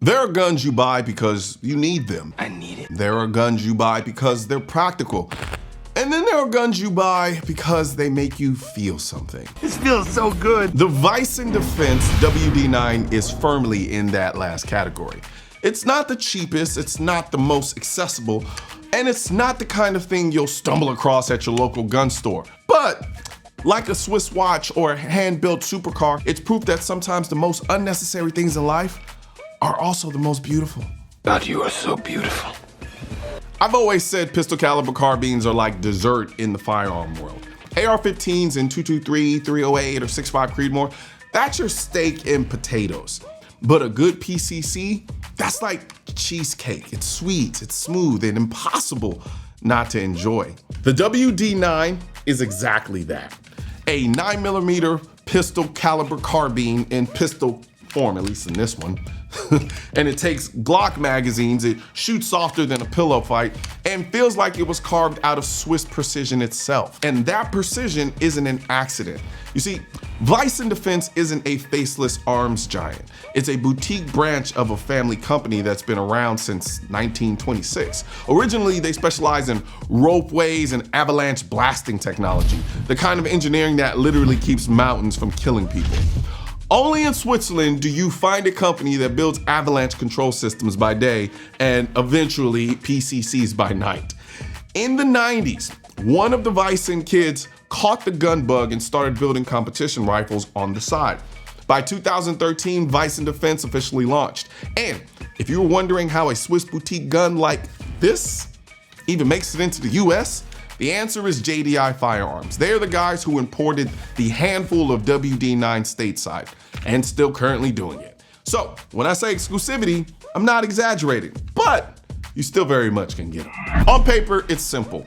There are guns you buy because you need them. I need it. There are guns you buy because they're practical. And then there are guns you buy because they make you feel something. This feels so good. The Vice and Defense WD-9 is firmly in that last category. It's not the cheapest, it's not the most accessible, and it's not the kind of thing you'll stumble across at your local gun store. But like a Swiss watch or a hand-built supercar, it's proof that sometimes the most unnecessary things in life are also the most beautiful. God, you are so beautiful. I've always said pistol caliber carbines are like dessert in the firearm world. AR-15s in 223, 308, or 6.5 Creedmoor, that's your steak and potatoes. But a good PCC, that's like cheesecake. It's sweet, it's smooth, and impossible not to enjoy. The WD-9 is exactly that. A 9mm pistol caliber carbine in pistol form, at least in this one. And it takes Glock magazines, it shoots softer than a pillow fight, and feels like it was carved out of Swiss precision itself. And that precision isn't an accident. You see, Vice and Defense isn't a faceless arms giant. It's a boutique branch of a family company that's been around since 1926. Originally, they specialize in ropeways and avalanche blasting technology, the kind of engineering that literally keeps mountains from killing people. Only in Switzerland do you find a company that builds avalanche control systems by day and eventually PCCs by night. In the 90s, one of the Vicen kids caught the gun bug and started building competition rifles on the side. By 2013, Vice and Defense officially launched. And if you were wondering how a Swiss boutique gun like this even makes it into the US, the answer is JDI Firearms. They're the guys who imported the handful of WD-9 stateside and still currently doing it. So when I say exclusivity, I'm not exaggerating, but you still very much can get them. On paper, it's simple.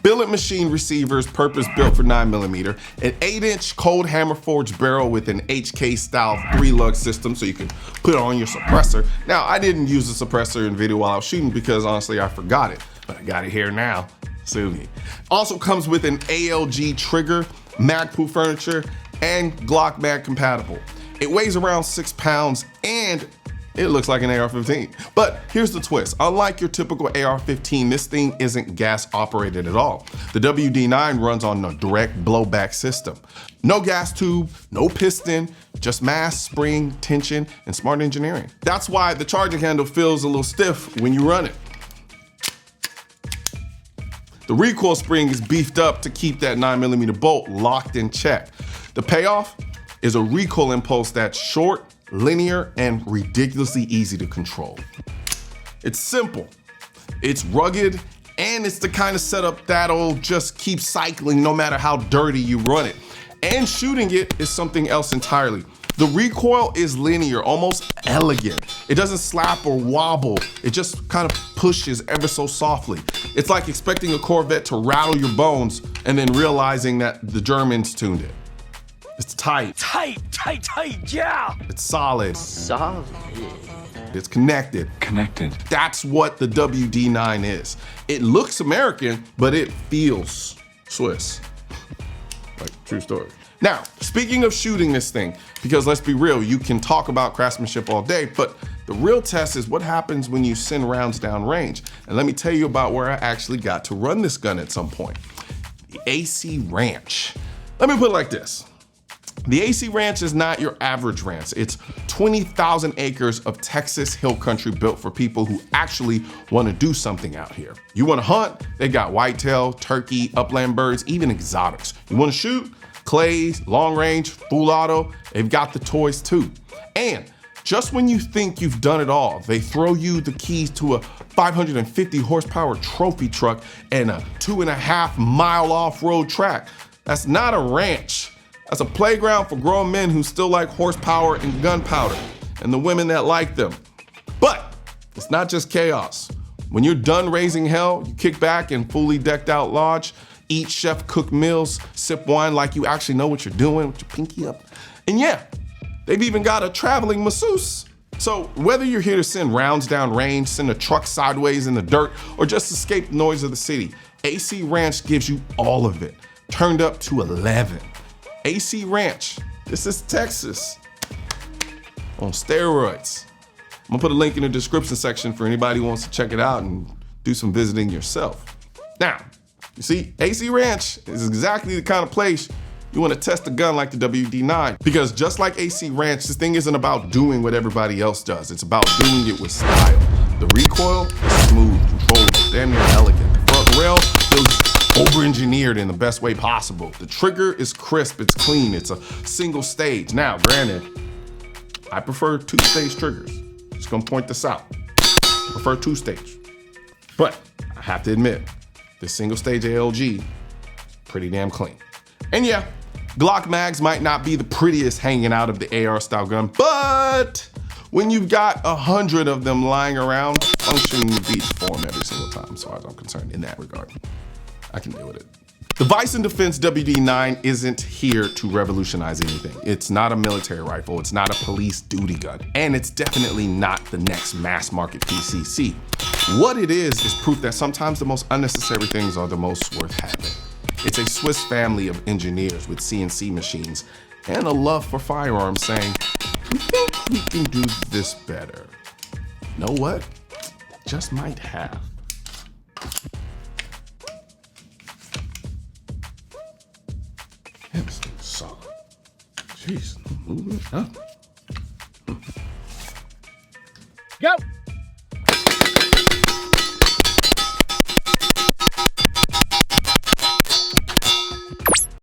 Billet machine receivers purpose-built for 9mm, an 8-inch cold hammer forged barrel with an HK style 3-lug system so you can put it on your suppressor. Now, I didn't use the suppressor in video while I was shooting because honestly I forgot it, but I got it here now. Sue me. Also comes with an ALG trigger, mag-proof furniture, and Glock mag compatible. It weighs around 6 pounds and it looks like an AR-15. But here's the twist. Unlike your typical AR-15, this thing isn't gas operated at all. The WD-9 runs on a direct blowback system. No gas tube, no piston, just mass, spring, tension, and smart engineering. That's why the charging handle feels a little stiff when you run it. The recoil spring is beefed up to keep that 9mm bolt locked in check. The payoff is a recoil impulse that's short, linear, and ridiculously easy to control. It's simple, it's rugged, and it's the kind of setup that'll just keep cycling no matter how dirty you run it. And shooting it is something else entirely. The recoil is linear, almost elegant. It doesn't slap or wobble. It just kind of pushes ever so softly. It's like expecting a Corvette to rattle your bones and then realizing that the Germans tuned it. It's tight. Tight, yeah. It's solid. Solid. It's connected. Connected. That's what the WD-9 is. It looks American, but it feels Swiss. Like, true story. Now, speaking of shooting this thing, because let's be real, you can talk about craftsmanship all day, but the real test is what happens when you send rounds down range. And let me tell you about where I actually got to run this gun at some point. The AC Ranch. Let me put it like this. The AC Ranch is not your average ranch. It's 20,000 acres of Texas hill country built for people who actually want to do something out here. You want to hunt? They got whitetail, turkey, upland birds, even exotics. You want to shoot? Clays, long range, full auto, they've got the toys too. And just when you think you've done it all, they throw you the keys to a 550 horsepower trophy truck and a 2.5 mile off-road track. That's not a ranch. That's a playground for grown men who still like horsepower and gunpowder, and the women that like them. But it's not just chaos. When you're done raising hell, you kick back in fully decked out lodge, eat chef-cooked meals, sip wine like you actually know what you're doing with your pinky up. And yeah, they've even got a traveling masseuse. So whether you're here to send rounds down range, send a truck sideways in the dirt, or just escape the noise of the city, AC Ranch gives you all of it, turned up to 11. AC Ranch, this is Texas on steroids. I'm gonna put a link in the description section for anybody who wants to check it out and do some visiting yourself. Now, you see, AC Ranch is exactly the kind of place you want to test a gun like the WD-9, because just like AC Ranch, this thing isn't about doing what everybody else does. It's about doing it with style. The recoil is smooth, controllable, damn near elegant. The front rail feels over-engineered in the best way possible. The trigger is crisp, it's clean, it's a single stage. Now, granted, I prefer two-stage triggers. Just gonna point this out. I prefer two-stage. But I have to admit, this single-stage ALG is pretty damn clean. And yeah, Glock mags might not be the prettiest hanging out of the AR style gun, but when you've got 100 of them lying around, function beats form every single time, as far as I'm concerned in that regard. I can deal with it. The Vice and Defense WD-9 isn't here to revolutionize anything. It's not a military rifle, it's not a police duty gun, and it's definitely not the next mass market PCC. What it is proof that sometimes the most unnecessary things are the most worth having. It's a Swiss family of engineers with CNC machines and a love for firearms saying, we think we can do this better. You know what? Just might have. This thing's solid. Jeez, moving up. Go!